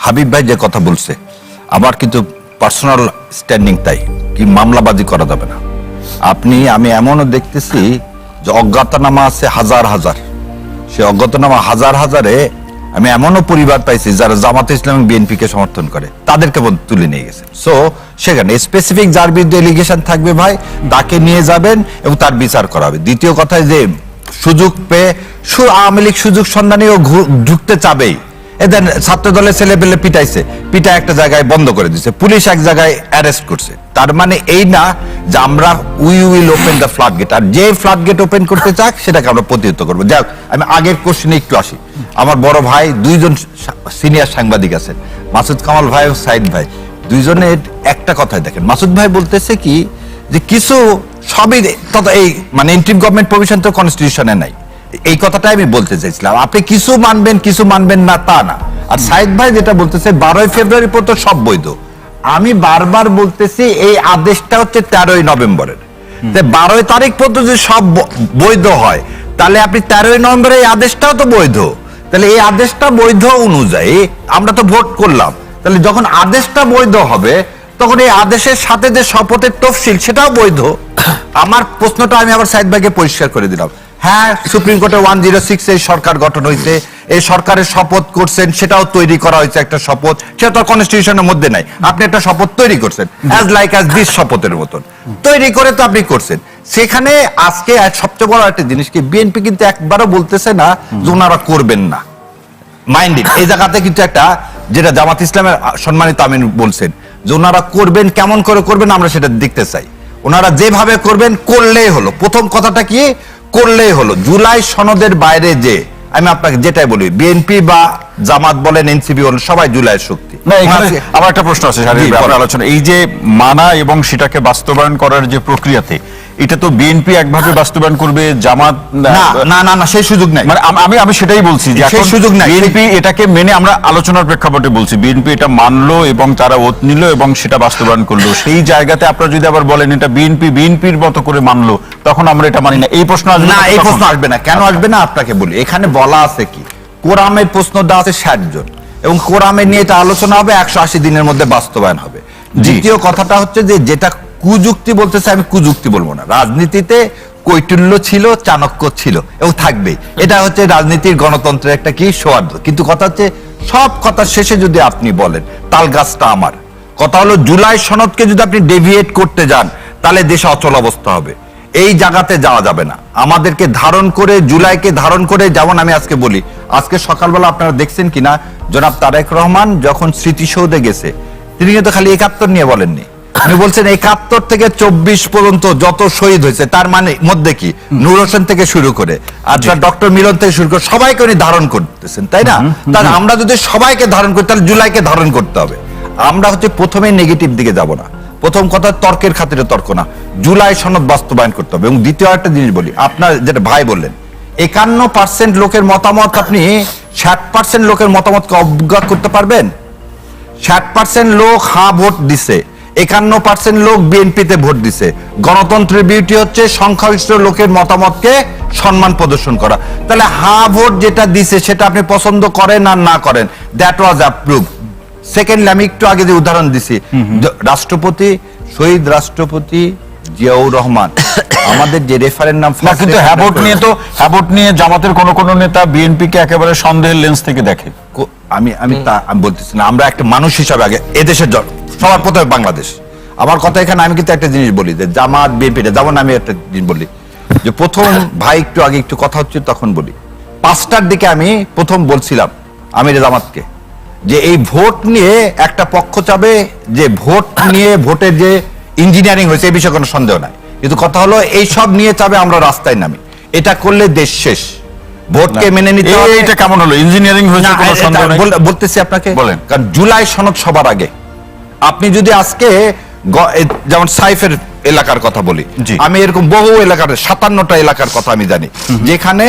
হাবিব ভাই যে কথা বলছে আমার কিন্তু পার্সোনাল স্ট্যান্ডিং তাই, কি মামলাবাজি করা যাবে না। আমি এমনও দেখতেছি যে অজ্ঞাতনামা আছে হাজার হাজার, সে অজ্ঞাতনামা হাজার হাজারে আমি এমনও পরিবার পাইছি যারা জামাতে ইসলাম বিএনপি কে সমর্থন করে, তাদেরকে তুলে নিয়ে গেছে। সো সেখানে স্পেসিফিক যার বিরুদ্ধে এলিগেশন থাকবে ভাই তাকে নিয়ে যাবেন এবং তার বিচার করা হবে। দ্বিতীয় কথা যে সুযোগ পেয়ে আওয়ামী লীগ সুযোগ সন্ধানেও ঢুকতে চাবেই, এদের ছাত্র দলের ছেলে পেলে পিটা একটা জায়গায় বন্ধ করে দিচ্ছে, পুলিশ এক জায়গায় অ্যারেস্ট করছে। তার মানে এই না যে আমরা we will open the flood gate, আর যে ফ্লাড গেট ওপেন করতে চাক সেটাকে আমরা প্রতিহত করবো। যাক, আমি আগের কোশ্চেনে একটু আসি। আমার বড় ভাই দুইজন সিনিয়র সাংবাদিক আছেন, মাসুদ কামাল ভাই ও সাইদ ভাই, দুইজনের একটা কথাই দেখেন। মাসুদ ভাই বলতেছে কি যে কিছু সবই এই মানে ইন্টারিম গভর্নমেন্ট প্রভিশন তো কনস্টিটিউশনে নাই, এই কথাটাই আমি বলতে চাইছিলাম। আপনি কিছু মানবেন না তা না। আর সাইদ ভাই যেটা বলতেছে 12 ফেব্রুয়ারি পর্যন্ত সব বৈধ। আমি বারবার বলতেছি এই আদেশটা হচ্ছে 13 নভেম্বরের, 12 তারিখ পর্যন্ত যদি সব বৈধ হয় তাহলে আপনি 13 নভেম্বরে এই আদেশটাও তো বৈধ। তাহলে এই আদেশটা বৈধ অনুযায়ী আমরা তো ভোট করলাম, তাহলে যখন আদেশটা বৈধ হবে তখন এই আদেশের সাথে যে শপথের তফসিল সেটাও বৈধ। আমার প্রশ্নটা আমি আবার সাইদ ভাইকে পরিষ্কার করে দিলাম। হ্যাঁ, সুপ্রিম কোর্টে 106 এই সরকার গঠন হয়েছে, এই সরকারের শপথ করছেন, সেটাও তৈরি করা হয়েছে একটা শপথ, সেটা তো কনস্টিটিউশনের মধ্যে নাই। আপনি একটা শপথ তৈরি করছেন অ্যাজ দিস শপথের মতন তৈরি করে তো আপনি করছেন। সেখানে আজকে সবচেয়ে বড় একটা জিনিস কি, বিএনপি কিন্তু একবারও বলতেছে না যে ওনারা করবেন না, মাইন্ডেড। এই জায়গাতে কিন্তু একটা যেটা জামাত ইসলামের সম্মানিত আমিন বলছেন যে ওনারা করবেন, কেমন করে করবেন আমরা সেটা দেখতে চাই। ওনারা যেভাবে করবেন করলেই হলো। প্রথম কথাটা কি, করলেই হলো। জুলাই সনদের বাইরে যে আমি আপনাকে যেটাই বলি, বিএনপি বা জামাত বলেন, এনসিপি বলেন, সবাই জুলাইয়ের শক্তি। আমার একটা প্রশ্ন আছে আলোচনা, এই যে মানা এবং সেটাকে বাস্তবায়ন করার যে প্রক্রিয়াতে, এটা তো বিএনপি একভাবে বাস্তবায়ন করবে, জামাত না সেই সুযোগ নাই। মানে আমি সেটাই বলছি যে সেই সুযোগ নাই। বিএনপি এটাকে মেনে, আমরা আলোচনার প্রেক্ষাপটে বলছি, বিএনপি এটা মানলো এবং তারা ওত নিল এবং সেটা বাস্তবায়ন করলো। সেই জায়গাতে আপনারা যদি আবার বলেন এটা বিএনপির মতো করে মানলো, তখন আমরা এটা মানি না, এই প্রশ্ন আসবে না। এই প্রশ্ন আসবে না। কেন আসবে না আপনাকে বলি। এখানে বলা আছে কি, কোরআনের প্রশ্ন দেওয়া আছে 60 জন এবং কোরআনের নিয়ে এটা আলোচনা হবে, 180 দিনের মধ্যে বাস্তবায়ন হবে। দ্বিতীয় কথাটা হচ্ছে যে যেটা কুযুক্তি বলতেছে, আমি কুযুক্তি বলবো না। রাজনীতিতে কৈটুল্য ছিল, চাণক্য ছিল এবং থাকবেই। এটা হচ্ছে রাজনীতির গণতন্ত্রের একটা কি সৌহার্দ্য। কিন্তু কথা হচ্ছে সব কথা শেষে যদি আপনি বলেন তাল গাছটা আমার, কথা হলো জুলাই সনদকে যদি আপনি ডেভিয়েট করতে যান তাহলে দেশে অচল অবস্থা হবে। এই জায়গাতে যাওয়া যাবে না। আমাদেরকে ধারণ করে, জুলাইকে ধারণ করে, যেমন আমি আজকে বলি, আজকে সকালবেলা আপনারা দেখছেন কিনা জনাব তারেক রহমান যখন স্মৃতিসৌধে গেছে, তিনি কিন্তু খালি 71 নিয়ে বলেননি, উনি বলছেন 71 থেকে 24 পর্যন্ত যত শহীদ হয়েছে তার মানে মধ্যে কি নূর হোসেন থেকে শুরু করে আর ডক্টর মিলন থেকে শুরু করে সবাইকে উনি ধারণ করতেছেন, তাই না? তাহলে আমরা যদি সবাইকে ধারণ করি তাহলে জুলাইকে ধারণ করতে হবে। আমরা হচ্ছে প্রথমে নেগেটিভ দিকে যাব না। প্রথম কথা তর্কের খাতিরে তর্ক না, জুলাই সনদ বাস্তবায়ন করতে হবে। এবং দ্বিতীয় একটা জিনিস বলি, আপনার যেটা ভাই বললেন 51% লোকের মতামত, আপনি 60% লোকের মতামতকে অবজ্ঞা করতে পারবেন? 60% লোক হ্যাঁ ভোট দিছে, 51% লোক বিএনপিতে ভোট দিছে। গণতন্ত্রের বিউটি হচ্ছে সংখ্যাগরিষ্ঠ লোকের মতামতকে সম্মান প্রদর্শন করা। তাহলে হ্যাঁ ভোট যেটা দিছে সেটা আপনি পছন্দ করেন আর না করেন, দ্যাট ওয়াজ অ্যাপ্রুভ। সেকেন্ডলি, আমি একটু আগে যে উদাহরণ দিছি, রাষ্ট্রপতি, শহীদ রাষ্ট্রপতি জিয়াউর রহমান, আমাদের যে রেফারেন্ডাম, কিন্তু হ্যাভোট নিয়ে জামাতের কোন নেতা বিএনপিকে একেবারে সন্দেহের লেন্স থেকে দেখে। আমি বলতেছি না, আমরা একটা মানুষ হিসাবে আগে এদেশের সবার প্রথমে বাংলাদেশ। আমার কথা এখানে আমি কিন্তু একটা জিনিস বলি যে জামাত বিএনপিটা, যেমন আমি একটা জিনিস বলি যে প্রথম ভাই একটু আগে একটু কথা হচ্ছে তখন বলি 5টার দিকে আমি প্রথম বলছিলাম আমির জামাতকে যে এই ভোট নিয়ে একটা পক্ষ চাবে যে ভোট নিয়ে, ভোটের যে ইঞ্জিনিয়ারিং হয়েছে এই বিষয়ে কোনো সন্দেহ নাই, কিন্তু কথা হলো এই সব নিয়ে চাবে আমরা রাস্তায় নামি, এটা করলে দেশ শেষ। ভোটকে মেনে নিতে হবে। এটা কেমন হলো? ইঞ্জিনিয়ারিং হয়েছে কোনো সন্দেহ নাই বলতেছি আপনাকে, বলেন। কারণ জুলাই সনদ সবার আগে। আপনি যদি আজকে যেমন সাইফের এলাকার কথা বলি, আমি এরকম বহু এলাকার 57টা এলাকার কথা আমি জানি যেখানে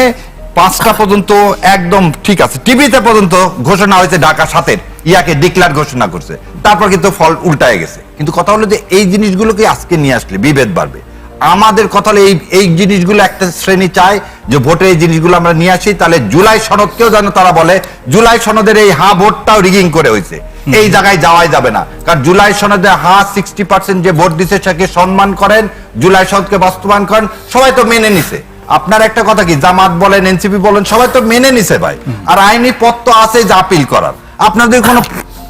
5টা পর্যন্ত একদম ঠিক আছে, টিভিতে পর্যন্ত ঘোষণা হয়েছে ঢাকা 7-এর ইয়াকে ডিক্লার ঘোষণা করছে, তারপর কিন্তু ফল উল্টায় গেছে। কিন্তু কথা হলো যে এই জিনিসগুলোকে আজকে নিয়ে আসলে বিভেদ বাড়বে। আমাদের কথা হলো এই জিনিসগুলো একটা শ্রেণী চায় যে ভোটে এই জিনিসগুলো আমরা নিয়ে আসি, তাহলে জুলাই সনদকেও যেন তারা বলে জুলাই সনদের এই ভোটটাও রিগিং করে হয়েছে, এই জায়গায় যাওয়াই যাবে না। কারণ জুলাই সনদে 60% যে ভোট দিছে সেকে সম্মান করেন, জুলাই সনদকে বাস্তবায়ন করেন, সবাই তো মেনে নিছে। আপনার একটা কথা কি, জামাত বলেন এনসিপি বলেন সবাই তো মেনে নিছে ভাই, আর আইনি পথ তো আছে যে আপিল করার। আপনাদের কোনো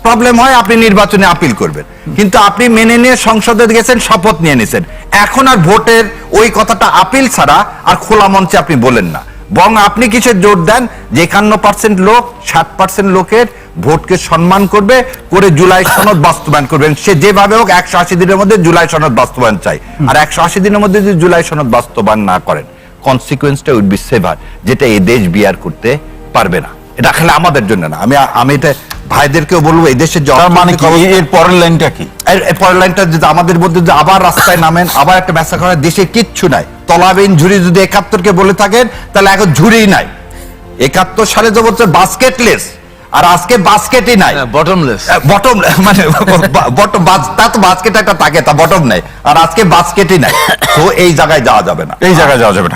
প্রবলেম হয় আপনি নির্বাচনে আপিল করবেন, কিন্তু আপনি মেনে নিয়ে সংসদে গেছেন, শপথ নিয়ে নিছেন। এখন আর ভোটের ওই কথাটা আপিল ছাড়া আর খোলা মঞ্চে আপনি বলেন না, বরং আপনি কিসের জোর দেন যে 51% লোক 60% লোকের ভোটকে সম্মান করবে, করে জুলাই সনদ বাস্তবায়ন করবেন। সে যেভাবে হোক 180 দিনের মধ্যে জুলাই সনদ বাস্তবায়ন চাই, আর 180 দিনের মধ্যে যদি জুলাই সনদ বাস্তবায়ন না করেন কনসিকুয়েন্সটা উইড বি সেভার, যেটা এই দেশ বিয়ার করতে পারবে না। এটা খালি আমাদের জন্য না, আমি এটা ভাইদেরকেও বলবো, এই দেশের যে মানে কি এর পরের লাইনটা কি? এর পরের লাইনটা যদি আমাদের মধ্যে যদি আবার রাস্তায় নামেন, আবার একটা ব্যবসা করার, দেশে কিচ্ছু নাই। তলাবিহীন ঝুড়ি যদি 71-কে বলে থাকেন, তাহলে এখন ঝুড়িই নাই। 71 সালে তো বলছে বাস্কেটলেস, আর আজকে বাস্কেটই নাই, বটমলেস। বটম মানে বটম, তা তো বাস্কেট একটা থাকে, তা বটম নাই, আর আজকে বাস্কেটই নাই। তো এই জায়গায় যাওয়া যাবে না, এই জায়গায় যাওয়া যাবে না।